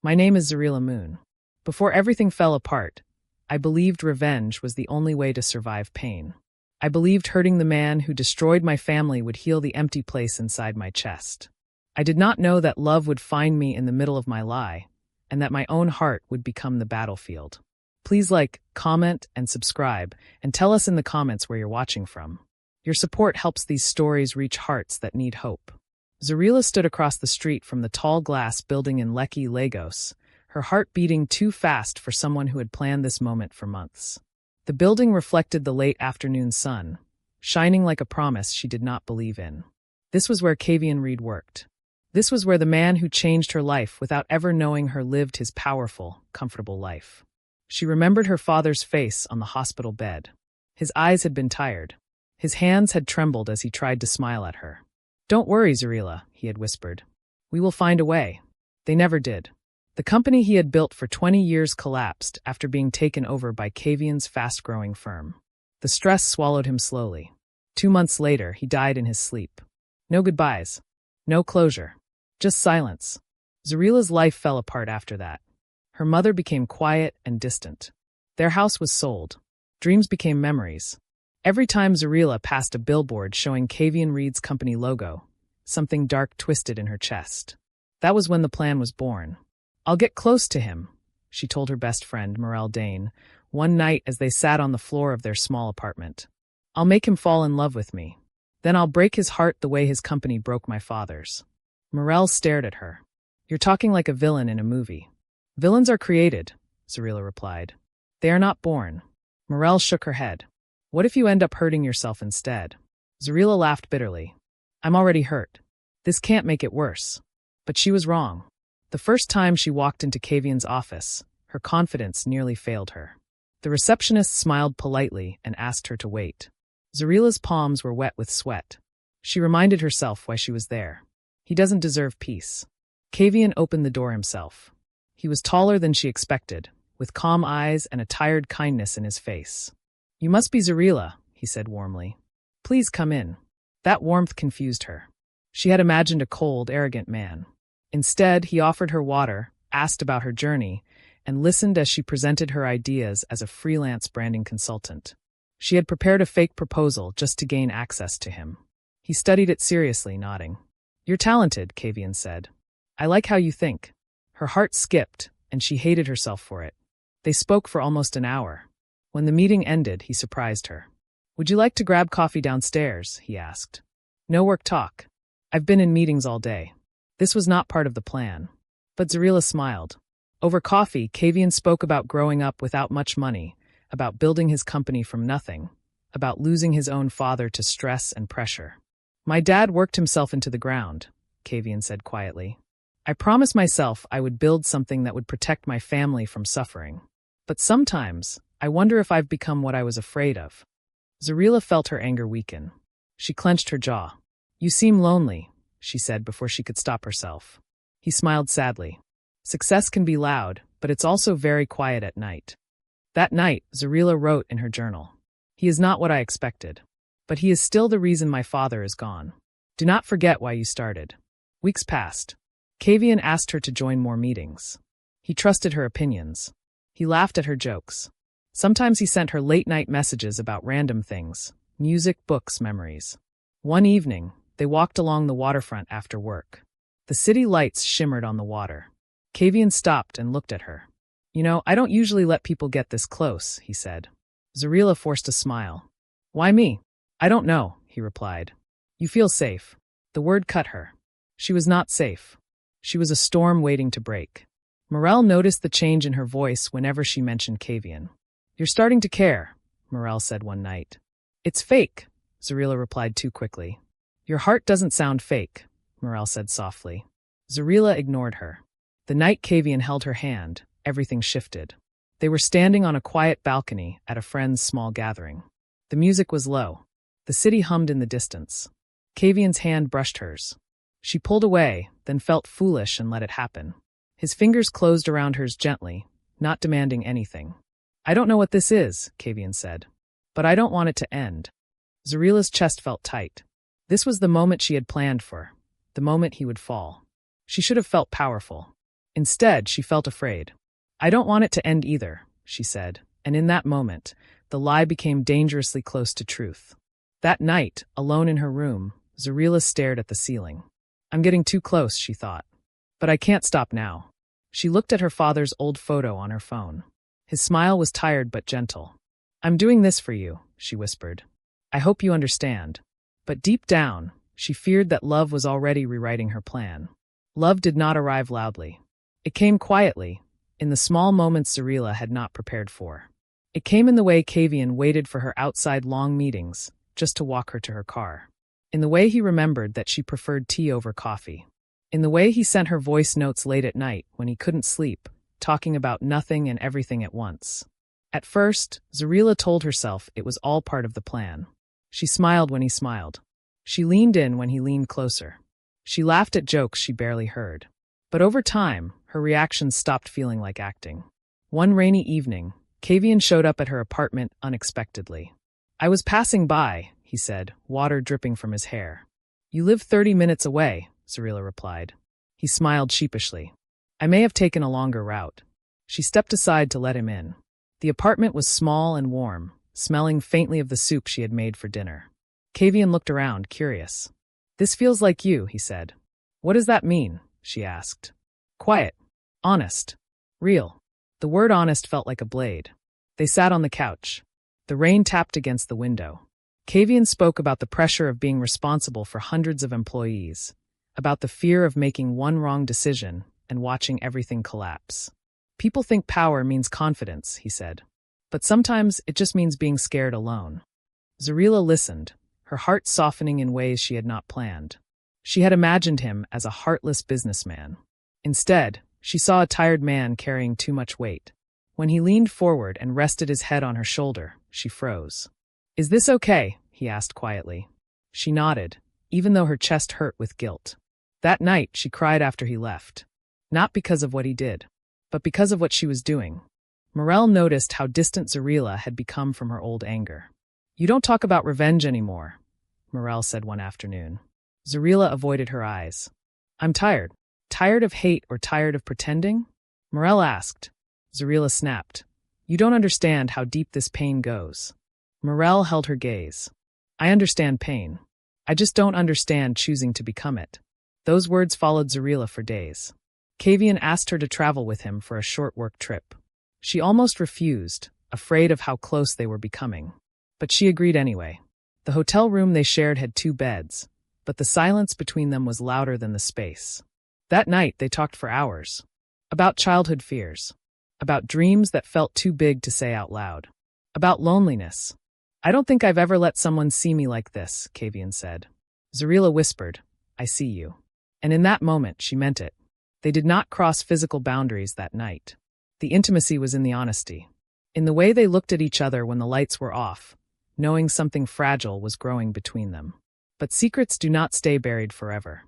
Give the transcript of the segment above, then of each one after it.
My name is Zarila Moon. Before everything fell apart, I believed revenge was the only way to survive pain. I believed hurting the man who destroyed my family would heal the empty place inside my chest. I did not know that love would find me in the middle of my lie, and that my own heart would become the battlefield. Please like, comment, and subscribe, and tell us in the comments where you're watching from. Your support helps these stories reach hearts that need hope. Zarila stood across the street from the tall glass building in Lekki, Lagos, her heart beating too fast for someone who had planned this moment for months. The building reflected the late afternoon sun, shining like a promise she did not believe in. This was where Kavian Reed worked. This was where the man who changed her life without ever knowing her lived his powerful, comfortable life. She remembered her father's face on the hospital bed. His eyes had been tired. His hands had trembled as he tried to smile at her. "Don't worry, Zarila," he had whispered. "We will find a way." They never did. The company he had built for 20 years collapsed after being taken over by Kavian's fast-growing firm. The stress swallowed him slowly. 2 months later, he died in his sleep. No goodbyes. No closure. Just silence. Zarila's life fell apart after that. Her mother became quiet and distant. Their house was sold. Dreams became memories. Every time Zarila passed a billboard showing Kavian Reed's company logo, something dark twisted in her chest. That was when the plan was born. "I'll get close to him," she told her best friend, Morel Dane, one night as they sat on the floor of their small apartment. "I'll make him fall in love with me. Then I'll break his heart the way his company broke my father's." Morel stared at her. "You're talking like a villain in a movie." "Villains are created," Zarila replied. "They are not born." Morel shook her head. "What if you end up hurting yourself instead?" Zarila laughed bitterly. "I'm already hurt. This can't make it worse." But she was wrong. The first time she walked into Kavian's office, her confidence nearly failed her. The receptionist smiled politely and asked her to wait. Zarila's palms were wet with sweat. She reminded herself why she was there. He doesn't deserve peace. Kavian opened the door himself. He was taller than she expected, with calm eyes and a tired kindness in his face. "You must be Zarila," he said warmly. "Please come in." That warmth confused her. She had imagined a cold, arrogant man. Instead, he offered her water, asked about her journey, and listened as she presented her ideas as a freelance branding consultant. She had prepared a fake proposal just to gain access to him. He studied it seriously, nodding. "You're talented," Kavian said. "I like how you think." Her heart skipped, and she hated herself for it. They spoke for almost an hour. When the meeting ended, he surprised her. "Would you like to grab coffee downstairs?" he asked. "No work talk. I've been in meetings all day." This was not part of the plan. But Zarila smiled. Over coffee, Kavian spoke about growing up without much money, about building his company from nothing, about losing his own father to stress and pressure. "My dad worked himself into the ground," Kavian said quietly. "I promised myself I would build something that would protect my family from suffering. But sometimes, I wonder if I've become what I was afraid of." Zarila felt her anger weaken. She clenched her jaw. "You seem lonely," she said before she could stop herself. He smiled sadly. "Success can be loud, but it's also very quiet at night." That night, Zarila wrote in her journal, "He is not what I expected. But he is still the reason my father is gone. Do not forget why you started." Weeks passed. Kavian asked her to join more meetings. He trusted her opinions. He laughed at her jokes. Sometimes he sent her late-night messages about random things, music, books, memories. One evening, they walked along the waterfront after work. The city lights shimmered on the water. Kavian stopped and looked at her. "You know, I don't usually let people get this close," he said. Zarila forced a smile. "Why me?" "I don't know," he replied. "You feel safe." The word cut her. She was not safe. She was a storm waiting to break. Morel noticed the change in her voice whenever she mentioned Kavian. "You're starting to care," Morel said one night. "It's fake," Zarila replied too quickly. "Your heart doesn't sound fake," Morel said softly. Zarila ignored her. The night Kavian held her hand, everything shifted. They were standing on a quiet balcony at a friend's small gathering. The music was low. The city hummed in the distance. Kavian's hand brushed hers. She pulled away, then felt foolish and let it happen. His fingers closed around hers gently, not demanding anything. "I don't know what this is," Kavian said. "But I don't want it to end." Zarila's chest felt tight. This was the moment she had planned for, the moment he would fall. She should have felt powerful. Instead, she felt afraid. I don't want it to end either, she said, and in that moment, the lie became dangerously close to truth. That night, alone in her room, Zarila stared at the ceiling. I'm getting too close, she thought. But I can't stop now. She looked at her father's old photo on her phone. His smile was tired but gentle. I'm doing this for you, she whispered. I hope you understand. But deep down, she feared that love was already rewriting her plan. Love did not arrive loudly. It came quietly, in the small moments Zarila had not prepared for. It came in the way Kavian waited for her outside long meetings, just to walk her to her car. In the way he remembered that she preferred tea over coffee. In the way he sent her voice notes late at night when he couldn't sleep, talking about nothing and everything at once. At first, Zarila told herself it was all part of the plan. She smiled when he smiled. She leaned in when he leaned closer. She laughed at jokes she barely heard. But over time, her reactions stopped feeling like acting. One rainy evening, Kavian showed up at her apartment unexpectedly. I was passing by, he said, water dripping from his hair. You live 30 minutes away, Zarila replied. He smiled sheepishly. I may have taken a longer route. She stepped aside to let him in. The apartment was small and warm, smelling faintly of the soup she had made for dinner. Kavian looked around, curious. This feels like you, he said. What does that mean? She asked. Quiet. Honest. Real. The word honest felt like a blade. They sat on the couch. The rain tapped against the window. Kavian spoke about the pressure of being responsible for hundreds of employees, about the fear of making one wrong decision and watching everything collapse. People think power means confidence, he said. But sometimes it just means being scared alone. Zarila listened, her heart softening in ways she had not planned. She had imagined him as a heartless businessman. Instead, she saw a tired man carrying too much weight. When he leaned forward and rested his head on her shoulder, she froze. Is this okay? He asked quietly. She nodded, even though her chest hurt with guilt. That night, she cried after he left. Not because of what he did, but because of what she was doing. Morel noticed how distant Zarila had become from her old anger. You don't talk about revenge anymore, Morel said one afternoon. Zarila avoided her eyes. I'm tired. Tired of hate or tired of pretending? Morel asked. Zarila snapped. You don't understand how deep this pain goes. Morel held her gaze. I understand pain. I just don't understand choosing to become it. Those words followed Zarila for days. Kavian asked her to travel with him for a short work trip. She almost refused, afraid of how close they were becoming. But she agreed anyway. The hotel room they shared had 2 beds, but the silence between them was louder than the space. That night, they talked for hours. About childhood fears. About dreams that felt too big to say out loud. About loneliness. I don't think I've ever let someone see me like this, Kavian said. Zarila whispered, I see you. And in that moment, she meant it. They did not cross physical boundaries that night. The intimacy was in the honesty. In the way they looked at each other when the lights were off, knowing something fragile was growing between them. But secrets do not stay buried forever.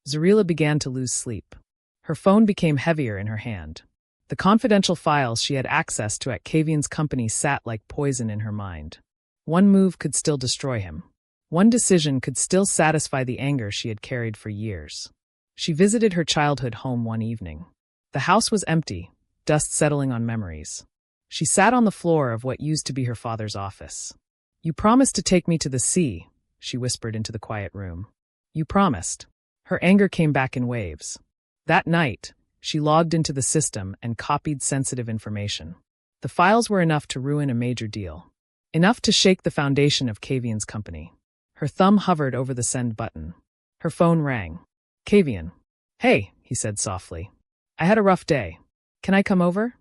Zarila began to lose sleep. Her phone became heavier in her hand. The confidential files she had access to at Kavian's company sat like poison in her mind. One move could still destroy him. One decision could still satisfy the anger she had carried for years. She visited her childhood home one evening. The house was empty, dust settling on memories. She sat on the floor of what used to be her father's office. You promised to take me to the sea, she whispered into the quiet room. You promised. Her anger came back in waves. That night, she logged into the system and copied sensitive information. The files were enough to ruin a major deal. Enough to shake the foundation of Kavian's company. Her thumb hovered over the send button. Her phone rang. Kavian. Hey, he said softly. I had a rough day. Can I come over?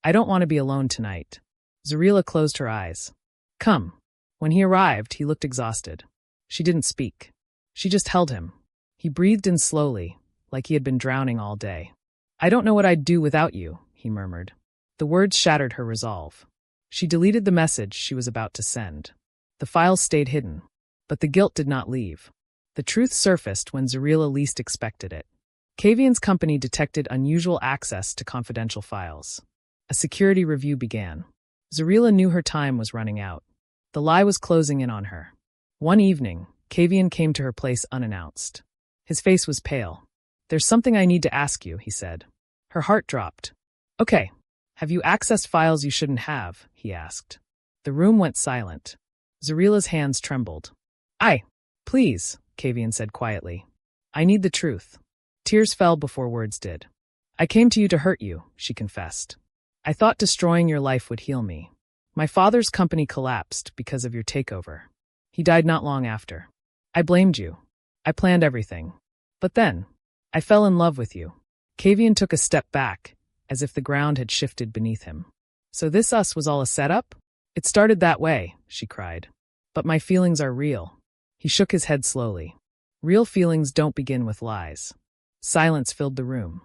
I don't want to be alone tonight. Zarila closed her eyes. Come. When he arrived, he looked exhausted. She didn't speak. She just held him. He breathed in slowly, like he had been drowning all day. I don't know what I'd do without you, he murmured. The words shattered her resolve. She deleted the message she was about to send. The files stayed hidden, but the guilt did not leave. The truth surfaced when Zarila least expected it. Kavian's company detected unusual access to confidential files. A security review began. Zarila knew her time was running out. The lie was closing in on her. One evening, Kavian came to her place unannounced. His face was pale. There's something I need to ask you, he said. Her heart dropped. Okay. Have you accessed files you shouldn't have? He asked. The room went silent. Zarila's hands trembled. Please, Kavian said quietly. I need the truth. Tears fell before words did. I came to you to hurt you, she confessed. I thought destroying your life would heal me. My father's company collapsed because of your takeover. He died not long after. I blamed you. I planned everything. But then, I fell in love with you. Kavian took a step back, as if the ground had shifted beneath him. So this us was all a setup? It started that way, she cried. But my feelings are real. He shook his head slowly. Real feelings don't begin with lies. Silence filled the room.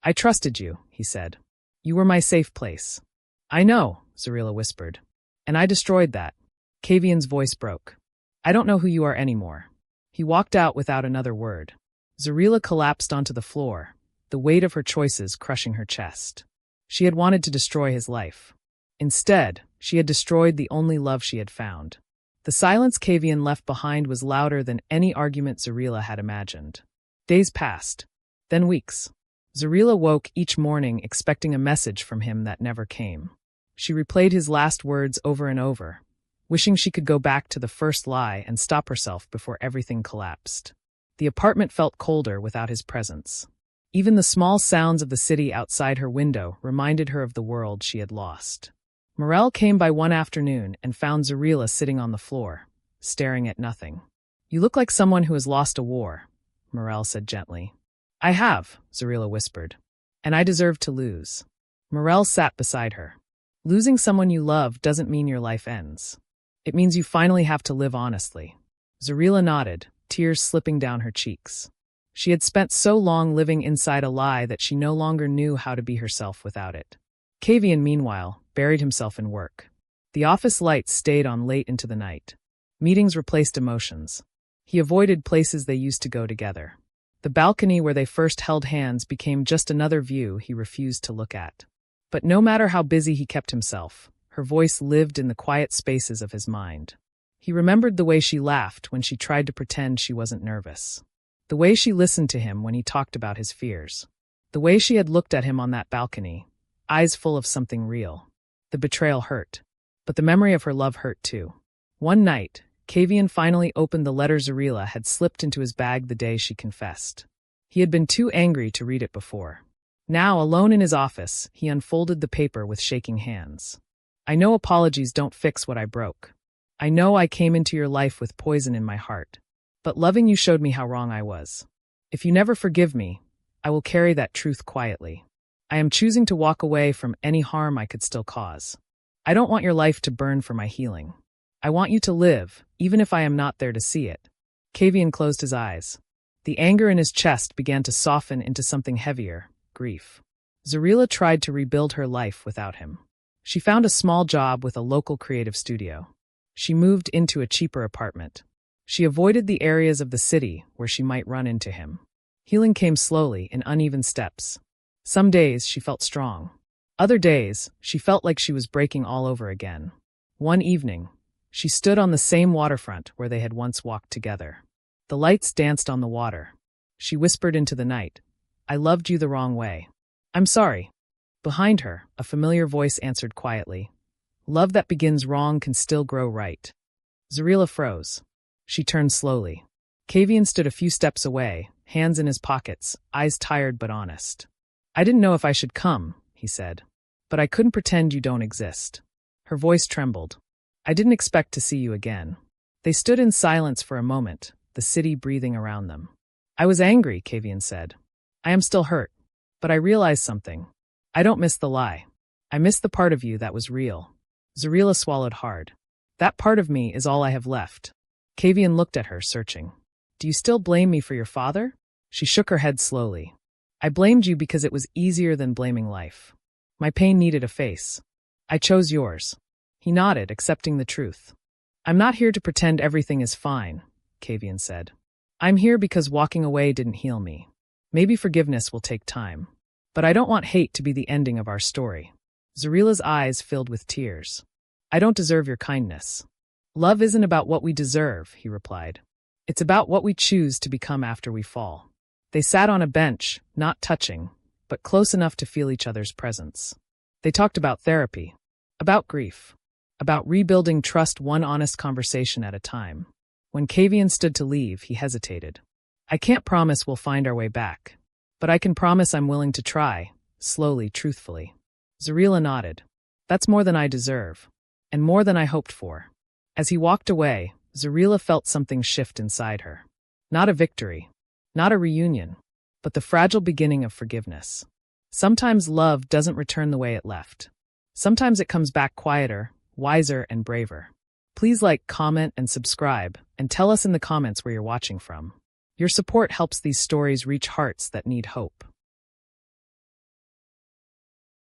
I trusted you, he said. You were my safe place. I know, Zarila whispered. And I destroyed that. Kavian's voice broke. I don't know who you are anymore. He walked out without another word. Zarila collapsed onto the floor, the weight of her choices crushing her chest. She had wanted to destroy his life. Instead, she had destroyed the only love she had found. The silence Kavian left behind was louder than any argument Zarila had imagined. Days passed. Then weeks. Zarila woke each morning expecting a message from him that never came. She replayed his last words over and over, wishing she could go back to the first lie and stop herself before everything collapsed. The apartment felt colder without his presence. Even the small sounds of the city outside her window reminded her of the world she had lost. Morel came by one afternoon and found Zarila sitting on the floor, staring at nothing. You look like someone who has lost a war, Morel said gently. I have, Zarila whispered. And I deserve to lose. Morel sat beside her. Losing someone you love doesn't mean your life ends. It means you finally have to live honestly. Zarila nodded, tears slipping down her cheeks. She had spent so long living inside a lie that she no longer knew how to be herself without it. Kavian, meanwhile, buried himself in work. The office lights stayed on late into the night. Meetings replaced emotions. He avoided places they used to go together. The balcony where they first held hands became just another view he refused to look at. But no matter how busy he kept himself, her voice lived in the quiet spaces of his mind. He remembered the way she laughed when she tried to pretend she wasn't nervous. The way she listened to him when he talked about his fears. The way she had looked at him on that balcony, eyes full of something real. The betrayal hurt. But the memory of her love hurt too. One night, Kavian finally opened the letter Zarila had slipped into his bag the day she confessed. He had been too angry to read it before. Now, alone in his office, he unfolded the paper with shaking hands. I know apologies don't fix what I broke. I know I came into your life with poison in my heart. But loving you showed me how wrong I was. If you never forgive me, I will carry that truth quietly. I am choosing to walk away from any harm I could still cause. I don't want your life to burn for my healing. I want you to live, even if I am not there to see it. Kavian closed his eyes. The anger in his chest began to soften into something heavier, grief. Zarila tried to rebuild her life without him. She found a small job with a local creative studio. She moved into a cheaper apartment. She avoided the areas of the city where she might run into him. Healing came slowly in uneven steps. Some days she felt strong. Other days, she felt like she was breaking all over again. One evening, she stood on the same waterfront where they had once walked together. The lights danced on the water. She whispered into the night, I loved you the wrong way. I'm sorry. Behind her, a familiar voice answered quietly, love that begins wrong can still grow right. Zarila froze. She turned slowly. Kavian stood a few steps away, hands in his pockets, eyes tired but honest. I didn't know if I should come, he said. But I couldn't pretend you don't exist. Her voice trembled. I didn't expect to see you again. They stood in silence for a moment, the city breathing around them. I was angry, Kavian said. I am still hurt. But I realized something. I don't miss the lie. I miss the part of you that was real. Zarila swallowed hard. That part of me is all I have left. Kavian looked at her, searching. Do you still blame me for your father? She shook her head slowly. I blamed you because it was easier than blaming life. My pain needed a face. I chose yours. He nodded, accepting the truth. I'm not here to pretend everything is fine, Kavian said. I'm here because walking away didn't heal me. Maybe forgiveness will take time. But I don't want hate to be the ending of our story. Zarila's eyes filled with tears. I don't deserve your kindness. Love isn't about what we deserve, he replied. It's about what we choose to become after we fall. They sat on a bench, not touching, but close enough to feel each other's presence. They talked about therapy, about grief, about rebuilding trust one honest conversation at a time. When Kavian stood to leave, he hesitated. I can't promise we'll find our way back, but I can promise I'm willing to try, slowly, truthfully. Zarila nodded. That's more than I deserve, and more than I hoped for. As he walked away, Zarila felt something shift inside her. Not a victory, not a reunion, but the fragile beginning of forgiveness. Sometimes love doesn't return the way it left. Sometimes it comes back quieter, wiser, and braver. Please like, comment, and subscribe, and tell us in the comments where you're watching from. Your support helps these stories reach hearts that need hope.